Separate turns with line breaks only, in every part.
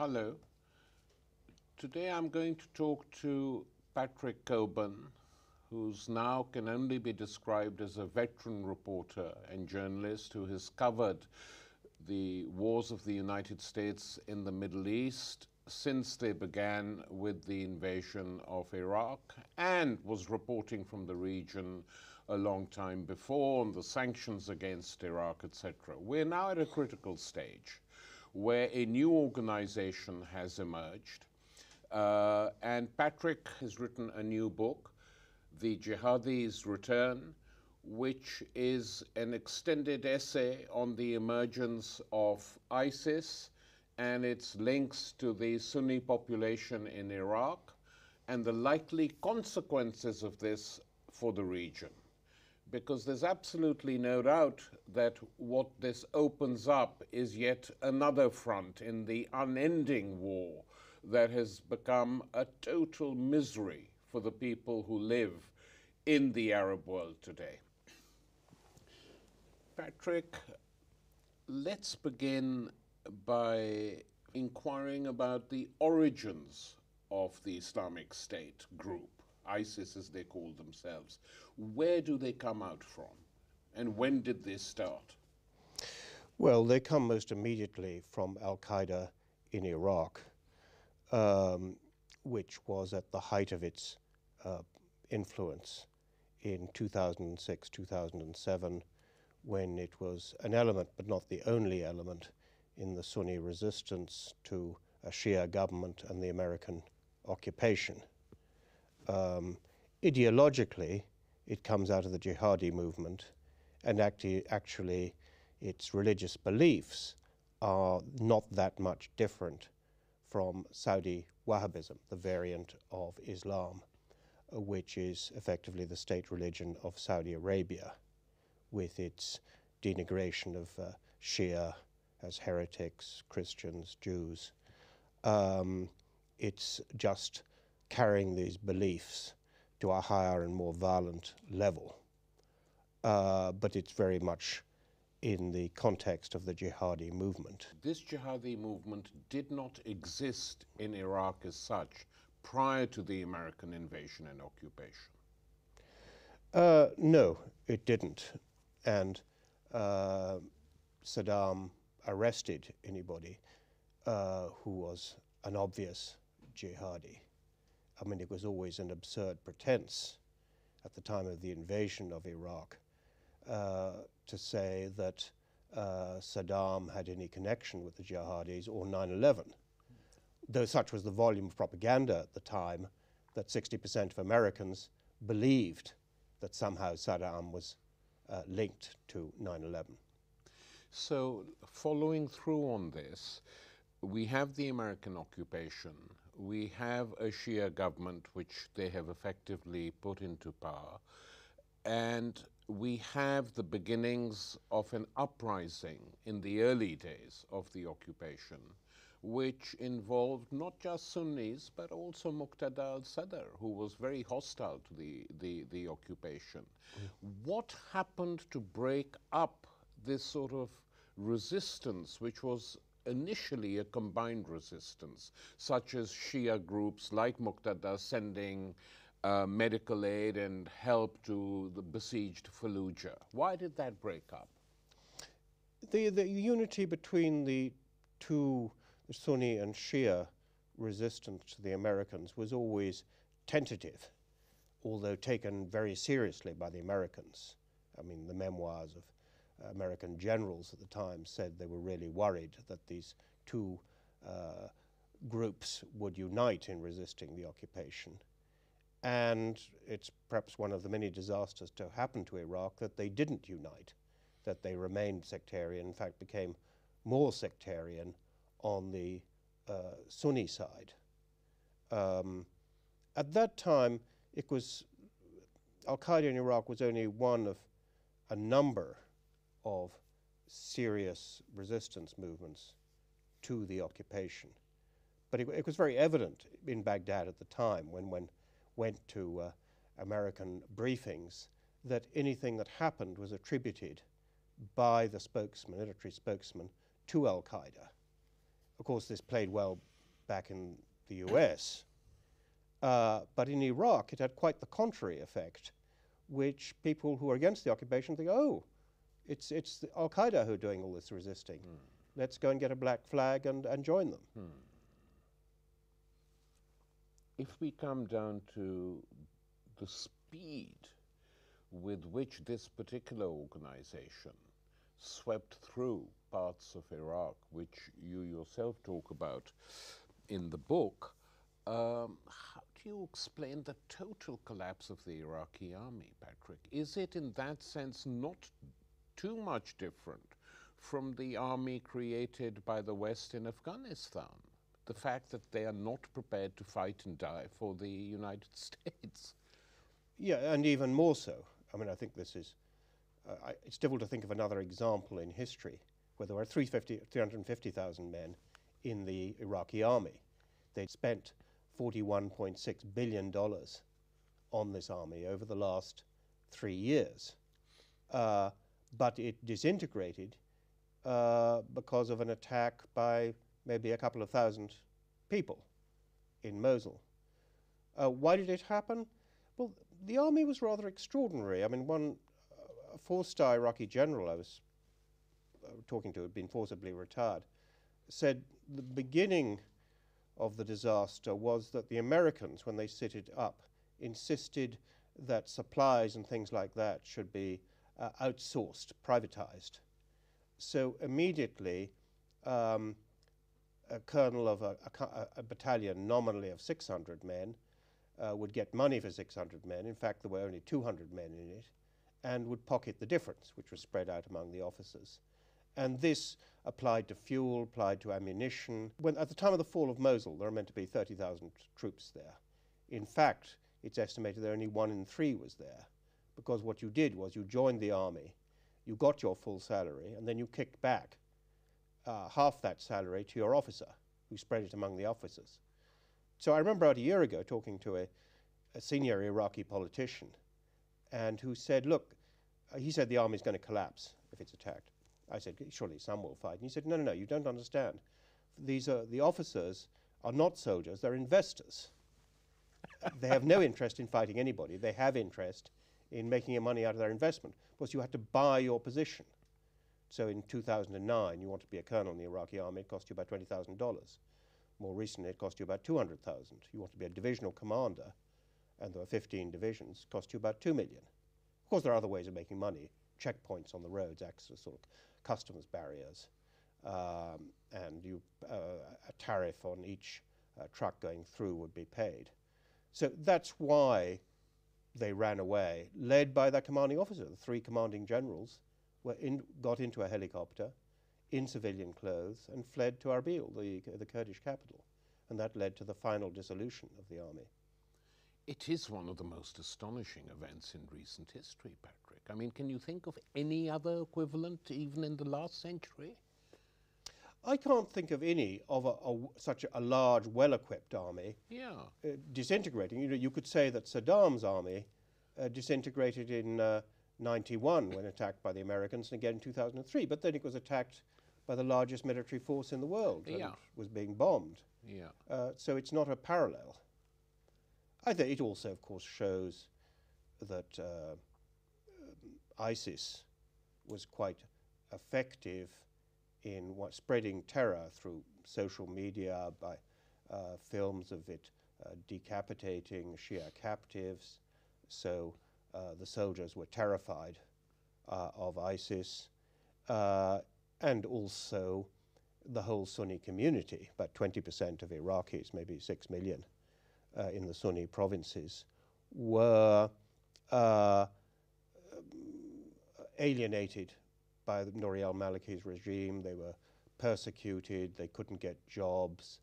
Hello. Today I'm going to talk to Patrick Cockburn, who's now can only be described as a veteran reporter and journalist who has covered the wars of the United States in the Middle East since they began with the invasion of Iraq, and was reporting from the region a long time before on the sanctions against Iraq, etc. We're now at a critical stage where a new organization has emerged. And Patrick has written a new book, The Jihadi's Return, which is an extended essay on the emergence of ISIS and its links to the Sunni population in Iraq and the likely consequences of this for the region. Because there's absolutely no doubt that what this opens up is yet another front in the unending war that has become a total misery for the people who live in the Arab world today. Patrick, let's begin by inquiring about the origins of the Islamic State group, ISIS as they call themselves. Where do they come out from, and when did they start?
Well, they come most immediately from Al-Qaeda in Iraq, which was at the height of its influence in 2006, 2007, when it was an element, but not the only element, in the Sunni resistance to a Shia government and the American occupation. Ideologically, it comes out of the jihadi movement, and actually its religious beliefs are not that much different from Saudi Wahhabism, the variant of Islam, which is effectively the state religion of Saudi Arabia, with its denigration of Shia as heretics, Christians, Jews. It's just carrying these beliefs to a higher and more violent level. But it's very much in the context of the jihadi movement.
This jihadi movement did not exist in Iraq as such prior to the American invasion and occupation.
No, it didn't. And Saddam arrested anybody who was an obvious jihadi. I mean, it was always an absurd pretense at the time of the invasion of Iraq to say that Saddam had any connection with the jihadis or 9/11. Though such was the volume of propaganda at the time that 60% of Americans believed that somehow Saddam was linked to 9/11.
So, following through on this, we have the American occupation, we have a Shia government which they have effectively put into power, and we have the beginnings of an uprising in the early days of the occupation, which involved not just Sunnis, but also Muqtada al-Sadr, who was very hostile to the occupation. What happened to break up this sort of resistance, which was initially a combined resistance, such as Shia groups like Muqtada sending medical aid and help to the besieged Fallujah? Why did that break up?
The unity between the two, the Sunni and Shia resistance to the Americans, was always tentative, although taken very seriously by the Americans. I mean, the memoirs of American generals at the time said they were really worried that these two groups would unite in resisting the occupation. And it's perhaps one of the many disasters to happen to Iraq that they didn't unite, that they remained sectarian, in fact became more sectarian on the Sunni side. At that time, it was Al-Qaeda in Iraq was only one of a number of serious resistance movements to the occupation. But it was very evident in Baghdad at the time, when one went to American briefings, that anything that happened was attributed by the spokesman, military spokesman, to Al-Qaeda. Of course, this played well back in the US. But in Iraq, it had quite the contrary effect, which people who are against the occupation think, oh, it's Al-Qaeda who are doing all this resisting. Let's go and get a black flag and join them.
If we come down to the speed with which this particular organization swept through parts of Iraq, which you yourself talk about in the book, how do you explain the total collapse of the Iraqi army, Patrick? Is it in that sense not too much different from the army created by the West in Afghanistan? The fact that they are not prepared to fight and die for the United States.
Yeah, and even more so. I mean, I think this is, it's difficult to think of another example in history where there were 350,000 men in the Iraqi army. They'd spent $41.6 billion on this army over the last 3 years. But it disintegrated because of an attack by maybe a couple of thousand people in Mosul. Why did it happen? Well, the army was rather extraordinary. I mean, a four-star Iraqi general I was talking to, who had been forcibly retired, said the beginning of the disaster was that the Americans, when they set it up, insisted that supplies and things like that should be outsourced, privatized. So immediately, a colonel of a battalion nominally of 600 men would get money for 600 men. In fact, there were only 200 men in it, and would pocket the difference, which was spread out among the officers. And this applied to fuel, applied to ammunition. At the time of the fall of Mosul, there were meant to be 30,000 troops there. In fact, it's estimated that only 1 in 3 was there, because what you did was you joined the army, you got your full salary, and then you kicked back half that salary to your officer, who spread it among the officers. So I remember about a year ago talking to a senior Iraqi politician, and who said, look, he said the army's going to collapse if it's attacked. I said, surely some will fight. And he said, no, no, no, you don't understand. The officers are not soldiers, they're investors. They have no interest in fighting anybody. They have interest in making money out of their investment, because you have to buy your position. So in 2009, you want to be a colonel in the Iraqi army, it cost you about $20,000. More recently, it cost you about $200,000. You want to be a divisional commander, and there were 15 divisions, cost you about $2 million. Of course, there are other ways of making money. Checkpoints on the roads, access sort of customs barriers, and a tariff on each truck going through would be paid. So that's why they ran away, led by their commanding officer. The 3 commanding generals got into a helicopter in civilian clothes and fled to Erbil, the Kurdish capital. And that led to the final dissolution of the army.
It is one of the most astonishing events in recent history, Patrick. I mean, can you think of any other equivalent, even in the last century?
I can't think of any of such a large, well-equipped army disintegrating. You know, you could say that Saddam's army disintegrated in 91 when attacked by the Americans, and again in 2003. But then it was attacked by the largest military force in the world and was being bombed. So it's not a parallel. I think it also, of course, shows that ISIS was quite effective in spreading terror through social media, by films of it decapitating Shia captives. So the soldiers were terrified of ISIS, and also the whole Sunni community. About 20% of Iraqis, maybe 6 million in the Sunni provinces, were alienated by the Nouri al-Maliki's regime. They were persecuted, they couldn't get jobs,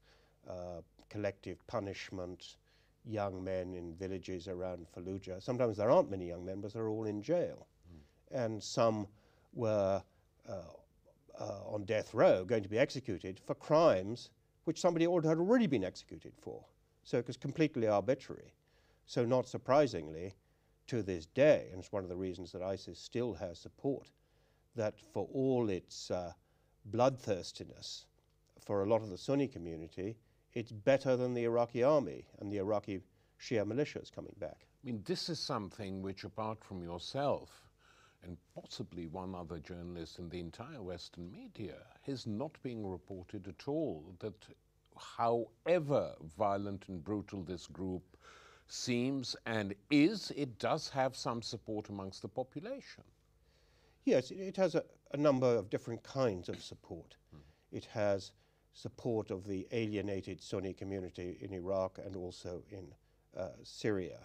collective punishment, young men in villages around Fallujah. Sometimes there aren't many young men, but they're all in jail. And some were on death row, going to be executed for crimes which somebody had already been executed for. So it was completely arbitrary. So not surprisingly, to this day, and it's one of the reasons that ISIS still has support, that for all its bloodthirstiness for a lot of the Sunni community, it's better than the Iraqi army and the Iraqi Shia militias coming back.
I mean, this is something which, apart from yourself and possibly one other journalist in the entire Western media, is not being reported at all, that however violent and brutal this group seems and is, it does have some support amongst the population.
Yes, it has a number of different kinds of support. It has support of the alienated Sunni community in Iraq and also in Syria,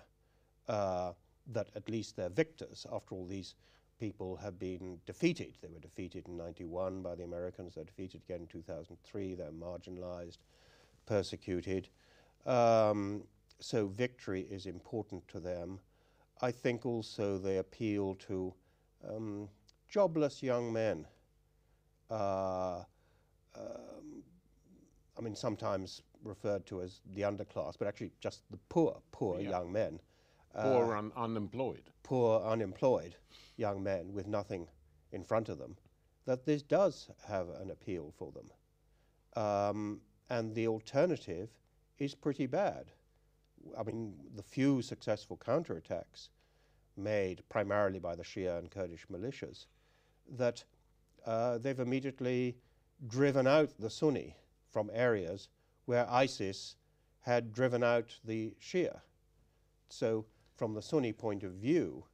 that at least they're victors. After all, these people have been defeated. They were defeated in 91 by the Americans. They're defeated again in 2003. They're marginalized, persecuted. So victory is important to them. I think also they appeal to jobless young men. I mean, sometimes referred to as the underclass, but actually just the poor young men.
Poor unemployed.
Poor unemployed young men with nothing in front of them, that this does have an appeal for them. And the alternative is pretty bad. I mean, the few successful counterattacks made primarily by the Shia and Kurdish militias, that they've immediately driven out the Sunni from areas where ISIS had driven out the Shia. So from the Sunni point of view,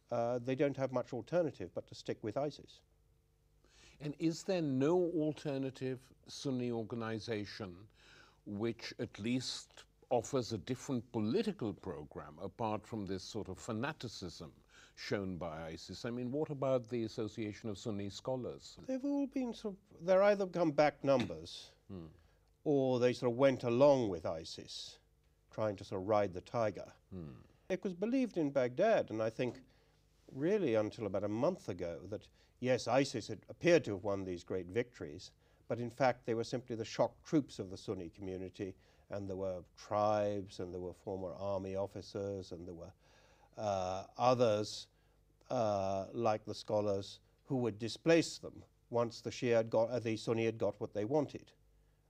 they don't have much alternative but to stick with ISIS.
And is there no alternative Sunni organization which at least offers a different political program apart from this sort of fanaticism shown by ISIS? I mean, what about the Association of Sunni Scholars?
They've all been they're either come back numbers or they sort of went along with ISIS, trying to sort of ride the tiger. It was believed in Baghdad, and I think really until about a month ago, that yes, ISIS had appeared to have won these great victories, but in fact they were simply the shock troops of the Sunni community, and there were tribes, and there were former army officers, and there were others like the scholars who would displace them once the the Sunni had got what they wanted.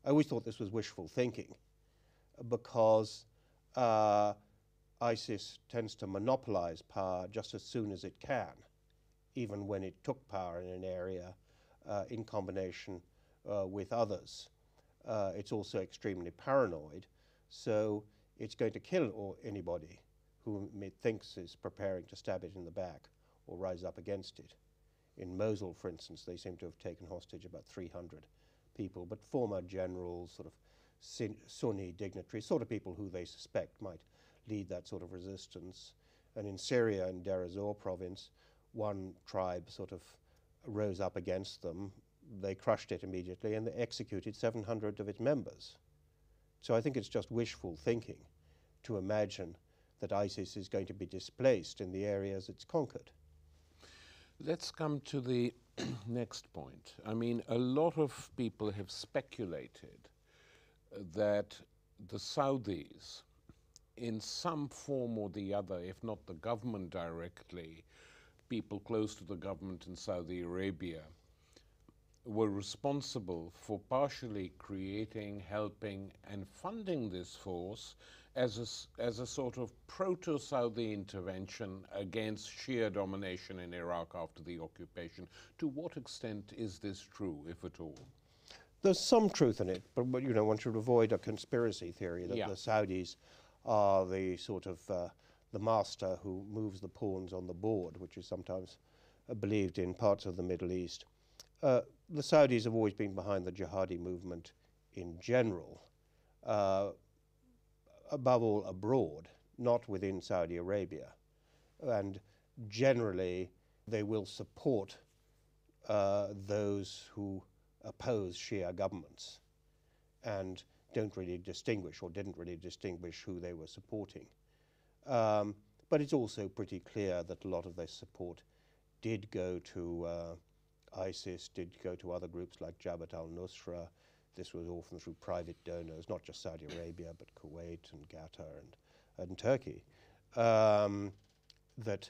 I always thought this was wishful thinking, because ISIS tends to monopolize power just as soon as it can, even when it took power in an area in combination with others. It's also extremely paranoid, so it's going to kill anybody whom it thinks is preparing to stab it in the back or rise up against it. In Mosul, for instance, they seem to have taken hostage about 300 people, but former generals, sort of Sunni dignitaries, sort of people who they suspect might lead that sort of resistance. And in Syria, in Deir ez-Zor province, one tribe sort of rose up against them. They crushed it immediately, and they executed 700 of its members. So I think it's just wishful thinking to imagine that ISIS is going to be displaced in the areas it's conquered.
Let's come to the next point. I mean, a lot of people have speculated that the Saudis, in some form or the other, if not the government directly, people close to the government in Saudi Arabia, were responsible for partially creating, helping, and funding this force as a sort of proto-Saudi intervention against Shia domination in Iraq after the occupation. To what extent is this true, if at all?
There's some truth in it, but you know, one should avoid a conspiracy theory that the Saudis are the sort of the master who moves the pawns on the board, which is sometimes believed in parts of the Middle East. The Saudis have always been behind the jihadi movement in general, above all abroad, not within Saudi Arabia. And generally, they will support those who oppose Shia governments and don't really distinguish, or didn't really distinguish, who they were supporting. But it's also pretty clear that a lot of their support did go to ISIS, did go to other groups like Jabhat al-Nusra. This was often through private donors, not just Saudi Arabia, but Kuwait and Qatar and Turkey. That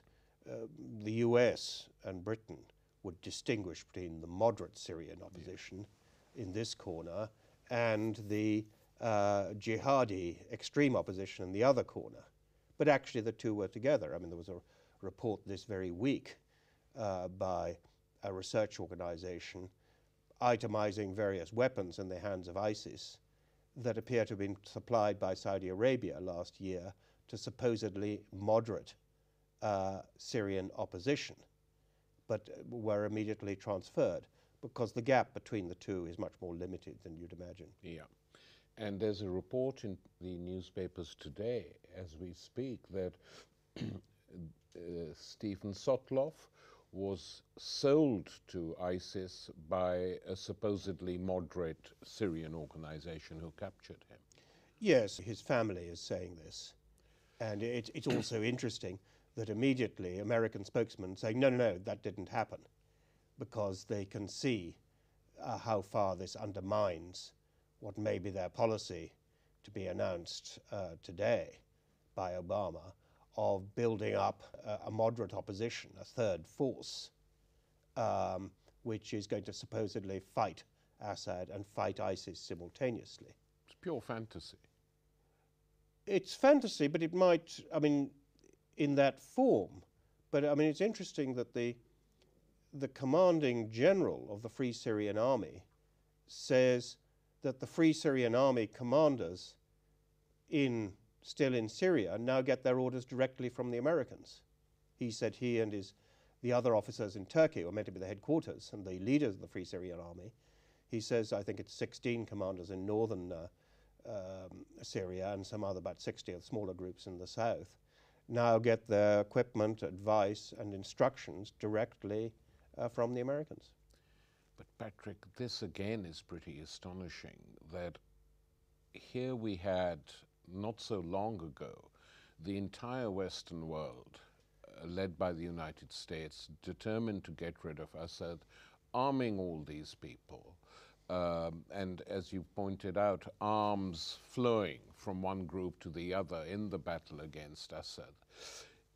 the US and Britain would distinguish between the moderate Syrian opposition in this corner and the jihadi extreme opposition in the other corner. But actually the two were together. I mean, there was a report this very week by a research organization itemizing various weapons in the hands of ISIS that appear to have been supplied by Saudi Arabia last year to supposedly moderate Syrian opposition, but were immediately transferred because the gap between the two is much more limited than you'd imagine.
Yeah. And there's a report in the newspapers today, as we speak, that Stephen Sotloff was sold to ISIS by a supposedly moderate Syrian organization who captured him.
Yes, his family is saying this. And it's also interesting that immediately American spokesmen saying, no, no, no, that didn't happen, because they can see how far this undermines what may be their policy to be announced today by Obama of building up a moderate opposition, a third force, which is going to supposedly fight Assad and fight ISIS simultaneously.
It's pure fantasy.
It's fantasy, but it might, I mean, in that form. But I mean, it's interesting that the commanding general of the Free Syrian Army says that the Free Syrian Army commanders still in Syria now get their orders directly from the Americans. He said he and the other officers in Turkey were meant to be the headquarters and the leaders of the Free Syrian Army. He says, I think it's 16 commanders in northern Syria and some other about 60 of smaller groups in the south now get their equipment, advice and instructions directly from the Americans.
But Patrick, this again is pretty astonishing, that here we had, not so long ago, the entire Western world, led by the United States, determined to get rid of Assad, arming all these people. And as you pointed out, arms flowing from one group to the other in the battle against Assad.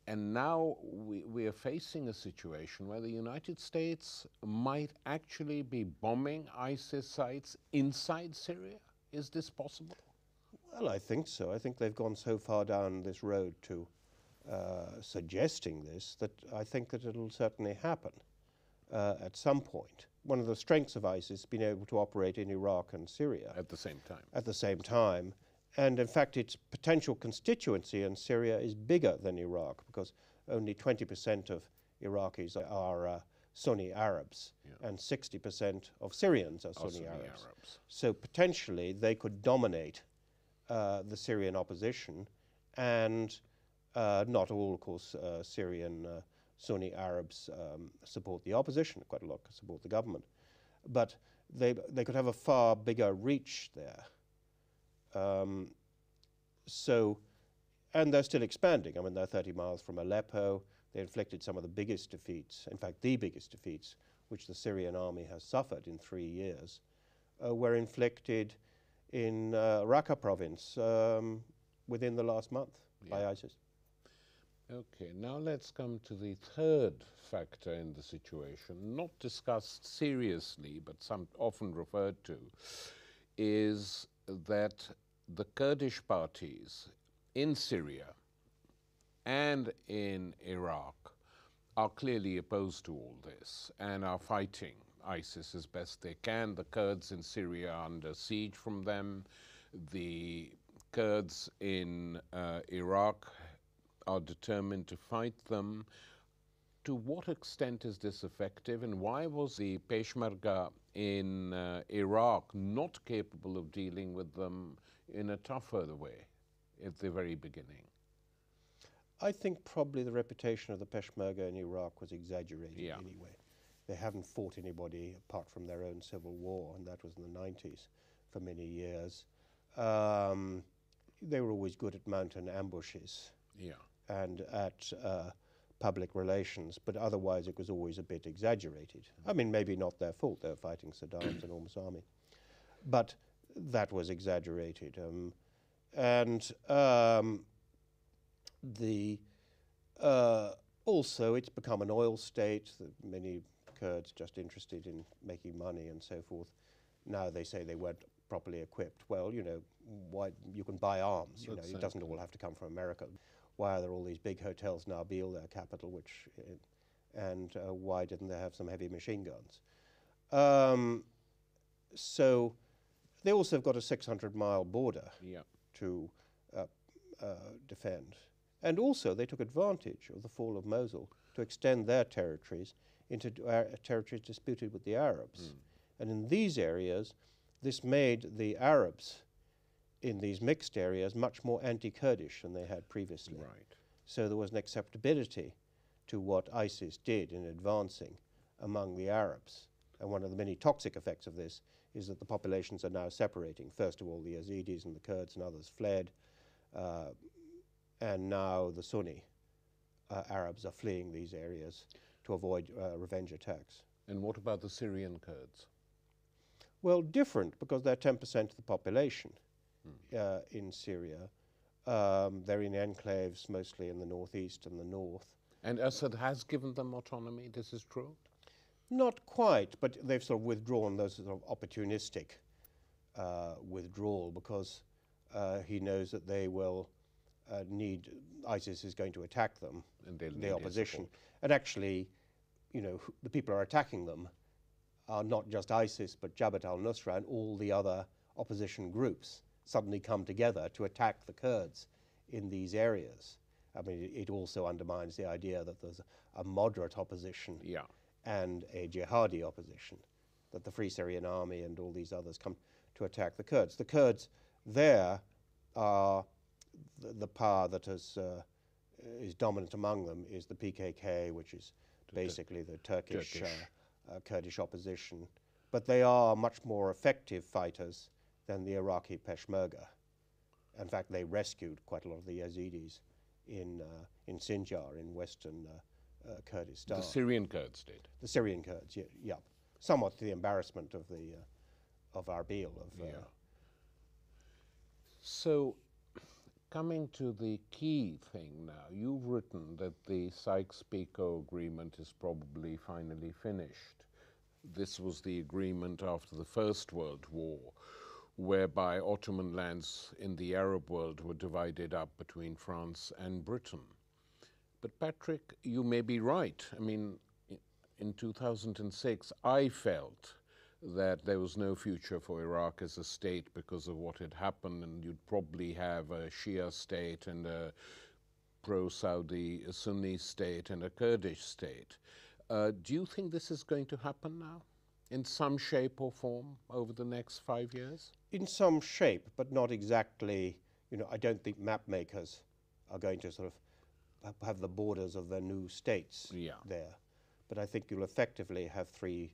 And now we are facing a situation where the United States might actually be bombing ISIS sites inside Syria. Is this possible?
Well, I think so. I think they've gone so far down this road to suggesting this that I think that it'll certainly happen at some point. One of the strengths of ISIS is being able to operate in Iraq and Syria.
At the same time.
At the same time. And in fact, its potential constituency in Syria is bigger than Iraq, because only 20% of Iraqis are Sunni Arabs, and 60% of Syrians are Sunni Arabs. So potentially they could dominate the Syrian opposition, and not all, of course, Syrian Sunni Arabs support the opposition. Quite a lot support the government. But they could have a far bigger reach there. And they're still expanding. I mean, they're 30 miles from Aleppo. They inflicted some of the biggest defeats, in fact, the biggest defeats, which the Syrian army has suffered in 3 years, were inflicted in Raqqa province within the last month by ISIS.
Okay, now let's come to the third factor in the situation, not discussed seriously, but often referred to, is that the Kurdish parties in Syria and in Iraq are clearly opposed to all this and are fighting ISIS as best they can. The Kurds in Syria are under siege from them. The Kurds in Iraq are determined to fight them. To what extent is this effective, and why was the Peshmerga in Iraq not capable of dealing with them in a tougher way at the very beginning?
I think probably the reputation of the Peshmerga in Iraq was exaggerated anyway. They haven't fought anybody apart from their own civil war, and that was in the 90s for many years. They were always good at mountain ambushes and at public relations, but otherwise it was always a bit exaggerated. I mean, maybe not their fault, they were fighting Saddam's enormous army, but that was exaggerated. Also it's become an oil state, many Kurds just interested in making money and so forth. Now they say they won't properly equipped. Well, you know, why you can buy arms. You know, it doesn't all have to come from America. Why are there all these big hotels in Erbil, their capital, and why didn't they have some heavy machine guns? So they also have got a 600-mile border to defend. And also they took advantage of the fall of Mosul to extend their territories into territories disputed with the Arabs. And in these areas, this made the Arabs in these mixed areas much more anti-Kurdish than they had previously.
Right.
So there was an acceptability to what ISIS did in advancing among the Arabs. And one of the many toxic effects of this is that the populations are now separating. First of all, the Yazidis and the Kurds and others fled, and now the Sunni Arabs are fleeing these areas to avoid revenge attacks.
And what about the Syrian Kurds?
Well, different, because they're 10% of the population in Syria. They're in enclaves, mostly in the northeast and the north.
And Assad has given them autonomy, this is true?
Not quite, but they've sort of withdrawn, those sort of opportunistic withdrawal, because he knows that they will ISIS is going to attack them,
and
the opposition. And actually, you know, the people who are attacking them are not just ISIS, but Jabhat al-Nusra and all the other opposition groups suddenly come together to attack the Kurds in these areas. I mean, it also undermines the idea that there's a moderate opposition and a jihadi opposition, that the Free Syrian Army and all these others come to attack the Kurds. The Kurds there are the power that is dominant among them is the PKK, which is basically the Turkish. Kurdish opposition. But they are much more effective fighters than the Iraqi Peshmerga. In fact, they rescued quite a lot of the Yazidis in Sinjar, in western Kurdistan.
The Syrian Kurds did?
The Syrian Kurds, yeah. Somewhat to the embarrassment of Erbil.
So, coming to the key thing now, you've written that the Sykes-Picot agreement is probably finally finished. This was the agreement after the First World War, whereby Ottoman lands in the Arab world were divided up between France and Britain. But Patrick, you may be right. I mean, in 2006, I felt that there was no future for Iraq as a state because of what had happened, and you'd probably have a Shia state and a pro-Saudi Sunni state and a Kurdish state. Do you think this is going to happen now, in some shape or form, over the next 5 years?
In some shape, but not exactly. You know, I don't think map makers are going to sort of have the borders of their new states there. But I think you'll effectively have 3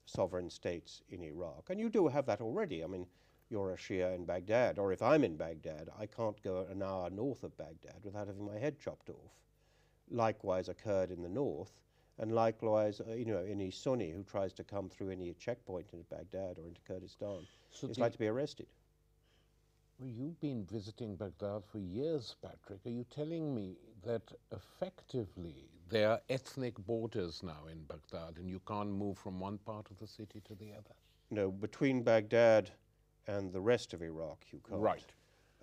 sovereign states in Iraq. And you do have that already. I mean, you're a Shia in Baghdad, or if I'm in Baghdad, I can't go an hour north of Baghdad without having my head chopped off. Likewise, a Kurd in the north, and likewise, you know, any Sunni who tries to come through any checkpoint into Baghdad or into Kurdistan is like to be arrested.
Well, you've been visiting Baghdad for years, Patrick. Are you telling me that effectively there are ethnic borders now in Baghdad and you can't move from one part of the city to the other?
No, between Baghdad and the rest of Iraq, you can't.
Right.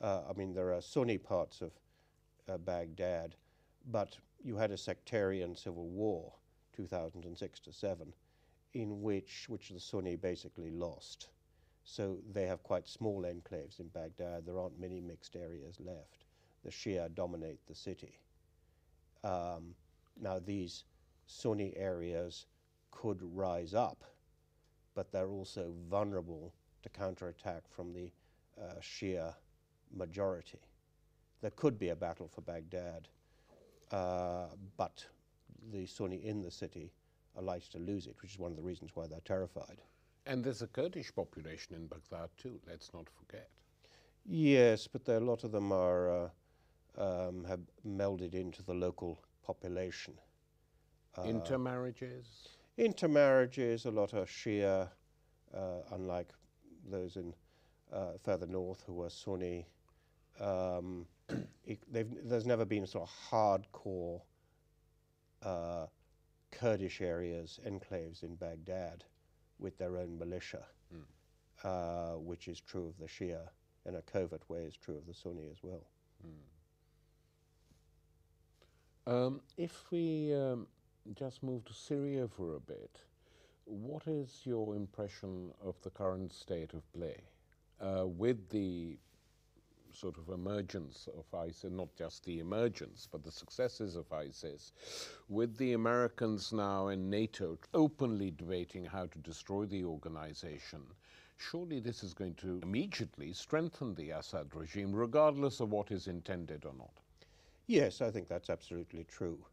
I mean, there are Sunni parts of Baghdad, but you had a sectarian civil war, 2006 to 7, in which the Sunni basically lost. So they have quite small enclaves in Baghdad. There aren't many mixed areas left. The Shia dominate the city. Now these Sunni areas could rise up, but they're also vulnerable to counterattack from the Shia majority. There could be a battle for Baghdad, but the Sunni in the city are likely to lose it, which is one of the reasons why they're terrified.
And there's a Kurdish population in Baghdad too, let's not forget.
Yes, but a lot of them are have melded into the local population.
Intermarriages?
Intermarriages, a lot are Shia, unlike those in further north who are Sunni. There's never been sort of hardcore Kurdish areas, enclaves in Baghdad with their own militia. which is true of the Shia in a covert way, is true of the Sunni as well.
If we just move to Syria for a bit, what is your impression of the current state of play with the sort of emergence of ISIS, not just the emergence, but the successes of ISIS, with the Americans now and NATO openly debating how to destroy the organization? Surely this is going to immediately strengthen the Assad regime, regardless of what is intended or not.
Yes, I think that's absolutely true.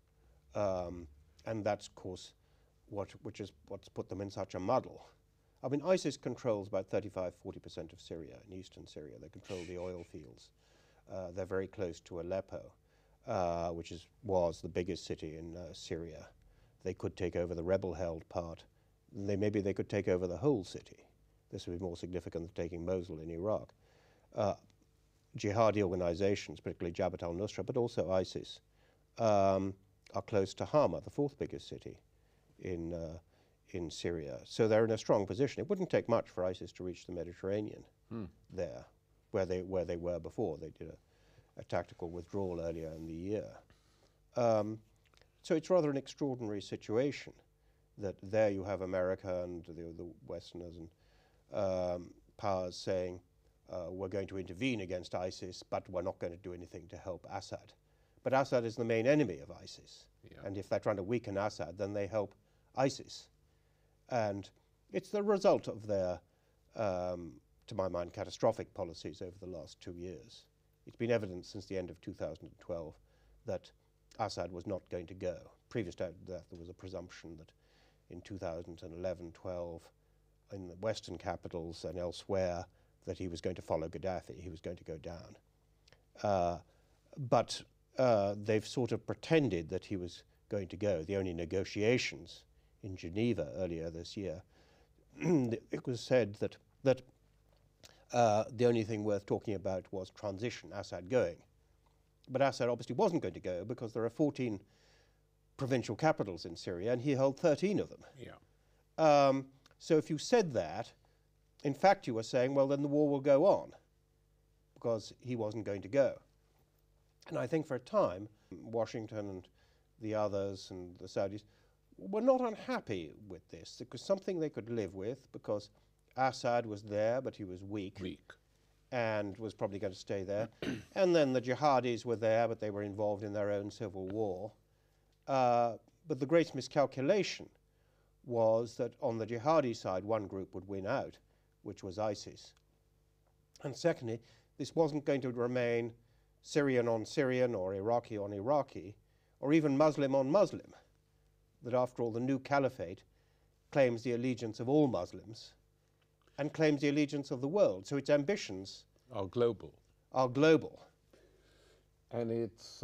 And that's, of course, what's put them in such a muddle. I mean, ISIS controls about 35–40% of Syria, in eastern Syria. They control the oil fields. They're very close to Aleppo, which was the biggest city in Syria. They could take over the rebel-held part. Maybe they could take over the whole city. This would be more significant than taking Mosul in Iraq. Jihadi organizations, particularly Jabhat al-Nusra, but also ISIS, are close to Hama, the fourth biggest city in Syria. So they're in a strong position. It wouldn't take much for ISIS to reach the Mediterranean there, where they were before. They did a tactical withdrawal earlier in the year. So it's rather an extraordinary situation that there you have America and the Westerners and powers saying, we're going to intervene against ISIS, but we're not going to do anything to help Assad. But Assad is the main enemy of ISIS. Yeah. And if they're trying to weaken Assad, then they help ISIS. And it's the result of their, to my mind, catastrophic policies over the last 2 years. It's been evident since the end of 2012 that Assad was not going to go. Previous to that, there was a presumption that in 2011-12, in the Western capitals and elsewhere, that he was going to follow Gaddafi, he was going to go down. But they've sort of pretended that he was going to go. The only negotiations in Geneva earlier this year, it was said that the only thing worth talking about was transition, Assad going. But Assad obviously wasn't going to go because there are 14 provincial capitals in Syria and he held 13 of them. Yeah. So if you said that, in fact you were saying, well, then the war will go on because he wasn't going to go. And I think for a time, Washington and the others and the Saudis were not unhappy with this. It was something they could live with because Assad was there, but he was weak. And was probably going to stay there. And then the jihadis were there, but they were involved in their own civil war. But the great miscalculation was that on the jihadi side, one group would win out, which was ISIS. And secondly, this wasn't going to remain Syrian on Syrian or Iraqi on Iraqi, or even Muslim on Muslim. That after all, the new caliphate claims the allegiance of all Muslims and claims the allegiance of the world. So its ambitions
are global. And its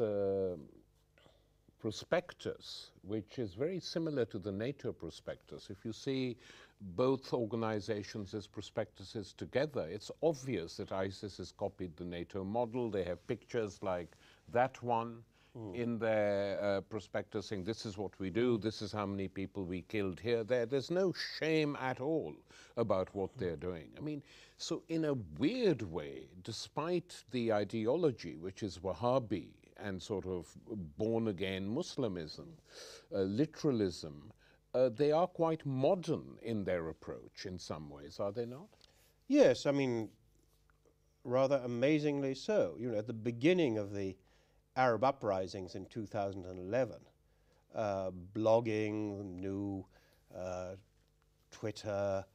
prospectus, which is very similar to the NATO prospectus. If you see both organizations as prospectuses together, it's obvious that ISIS has copied the NATO model. They have pictures like that one in their prospectus saying, this is what we do, this is how many people we killed here. There's no shame at all about what they're doing. I mean, so in a weird way, despite the ideology, which is Wahhabi and sort of born-again Muslimism, literalism, they are quite modern in their approach in some ways, are they not?
Yes, I mean, rather amazingly so. You know, at the beginning of the Arab uprisings in 2011, blogging, new Twitter,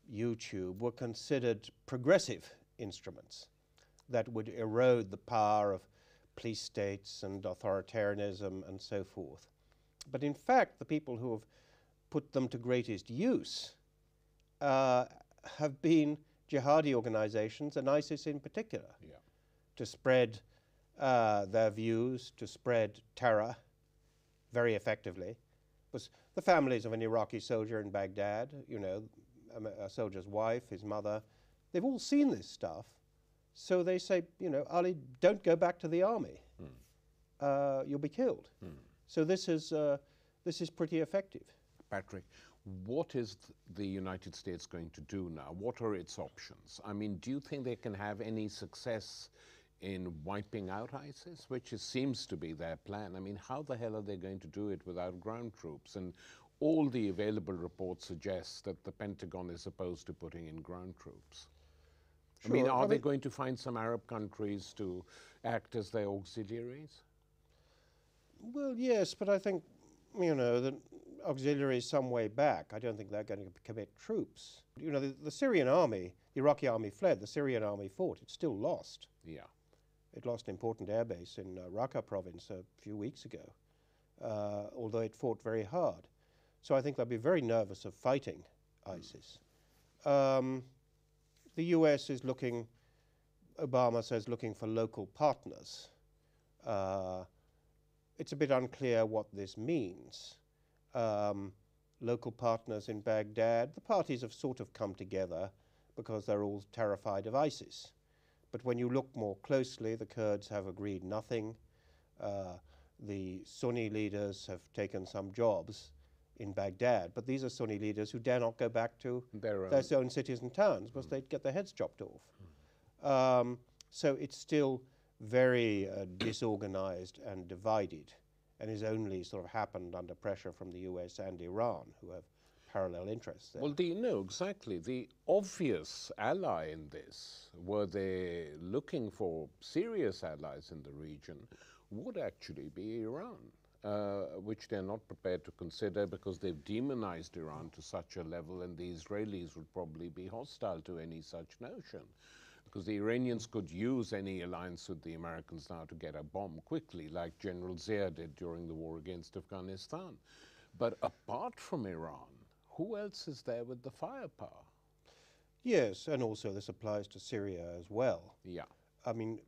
YouTube were considered progressive instruments that would erode the power of police states and authoritarianism and so forth. But in fact, the people who have put them to greatest use have been jihadi organizations, and ISIS in particular, to spread their views, to spread terror very effectively. Because the families of an Iraqi soldier in Baghdad, you know, a soldier's wife, his mother, they've all seen this stuff. So they say, you know, Ali, don't go back to the army. You'll be killed. So this is pretty effective.
Patrick, What is the United States going to do now? What are its options? I mean, do you think they can have any success in wiping out ISIS, which seems to be their plan? I mean, how the hell are they going to do it without ground troops? And all the available reports suggest that the Pentagon is opposed to putting in ground troops.
Sure.
I mean, are they going to find some Arab countries to act as their auxiliaries?
Well, yes, but I think, you know, the auxiliaries some way back. I don't think they're going to commit troops. You know, the Syrian army, the Iraqi army fled, the Syrian army fought. It's still lost.
Yeah.
It lost an important airbase in Raqqa province a few weeks ago, although it fought very hard. So I think they'll be very nervous of fighting ISIS. The US is looking, Obama says, looking for local partners. It's a bit unclear what this means. Local partners in Baghdad, the parties have sort of come together because they're all terrified of ISIS. But when you look more closely, the Kurds have agreed nothing. The Sunni leaders have taken some jobs in Baghdad, but these are Sunni leaders who dare not go back to their own cities and towns because they'd get their heads chopped off. So it's still very disorganized and divided, and is only sort of happened under pressure from the US and Iran, who have parallel interests there.
Well, do you know exactly the obvious ally in this, were they looking for serious allies in the region, would actually be Iran, which they're not prepared to consider because they've demonized Iran to such a level, and the Israelis would probably be hostile to any such notion. Because the Iranians could use any alliance with the Americans now to get a bomb quickly, like General Zia did during the war against Afghanistan. But apart from Iran, who else is there with the firepower?
Yes, and also this applies to Syria as well.
Yeah.
I mean,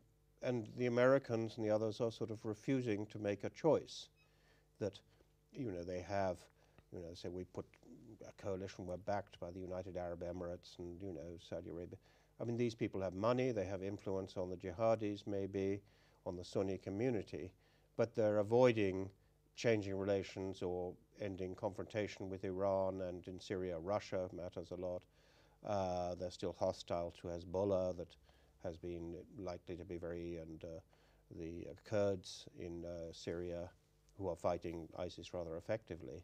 and the Americans and the others are sort of refusing to make a choice. That, you know, they have, you know, say we put a coalition, we're backed by the United Arab Emirates and, you know, Saudi Arabia. I mean, these people have money, they have influence on the jihadis, maybe, on the Sunni community, but they're avoiding changing relations or ending confrontation with Iran, and in Syria, Russia matters a lot. They're still hostile to Hezbollah, that has been likely to be very, and the Kurds in Syria, who are fighting ISIS rather effectively.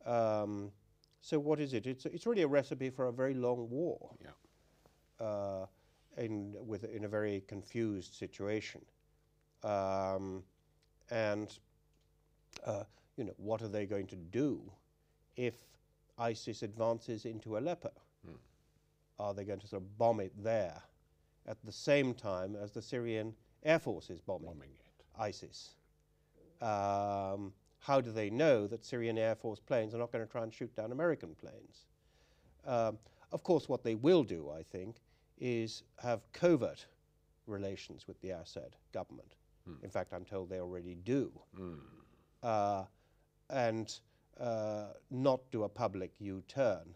So what is it? It's really a recipe for a very long war.
Yeah.
In a very confused situation. You know, what are they going to do if ISIS advances into Aleppo? Are they going to sort of bomb it there at the same time as the Syrian Air Force is bombing ISIS? How do they know that Syrian Air Force planes are not going to try and shoot down American planes? Of course, what they will do, I think, is have covert relations with the Assad government. In fact, I'm told they already do. And not do a public U-turn,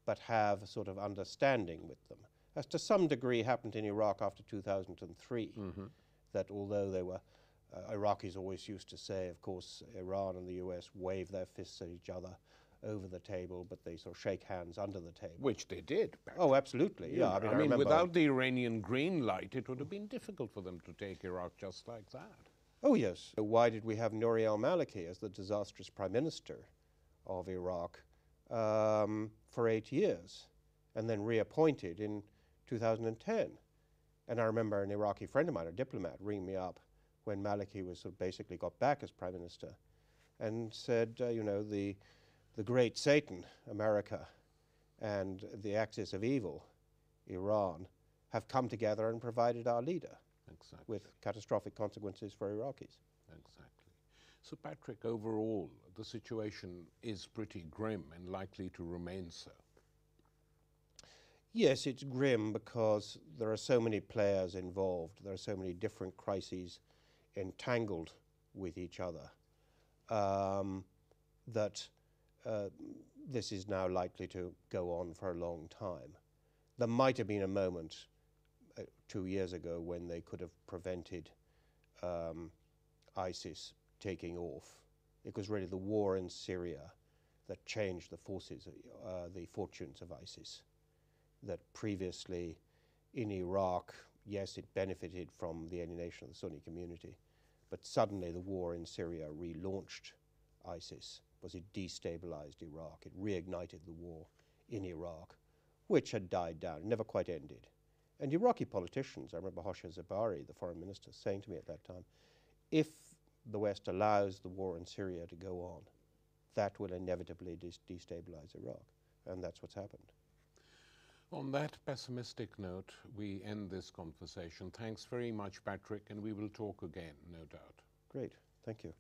but have a sort of understanding with them. As to some degree happened in Iraq after 2003, that although they were, Iraqis always used to say, of course, Iran and the US wave their fists at each other over the table, but they sort of shake hands under the table.
Which they did.
Oh, absolutely, yeah.
I mean without the Iranian green light, it would have been difficult for them to take Iraq just like that.
Oh, yes. Why did we have Nouri al-Maliki as the disastrous prime minister of Iraq for 8 years, and then reappointed in 2010? And I remember an Iraqi friend of mine, a diplomat, ring me up when Maliki was sort of basically got back as prime minister, and said, you know, the great Satan, America, and the axis of evil, Iran, have come together and provided our leader.
Exactly.
With catastrophic consequences for Iraqis.
Exactly. So, Patrick, overall, the situation is pretty grim and likely to remain so.
Yes, it's grim because there are so many players involved. There are so many different crises entangled with each other that this is now likely to go on for a long time. There might have been a moment 2 years ago when they could have prevented ISIS taking off. It was really the war in Syria that changed the fortunes of ISIS. That previously in Iraq, yes, it benefited from the alienation of the Sunni community, but suddenly the war in Syria relaunched ISIS, because it destabilized Iraq. It reignited the war in Iraq, which had died down, never quite ended. And Iraqi politicians, I remember Hosha Zebari, the foreign minister, saying to me at that time, if the West allows the war in Syria to go on, that will inevitably destabilize Iraq. And that's what's happened.
On that pessimistic note, we end this conversation. Thanks very much, Patrick, and we will talk again, no doubt.
Great. Thank you.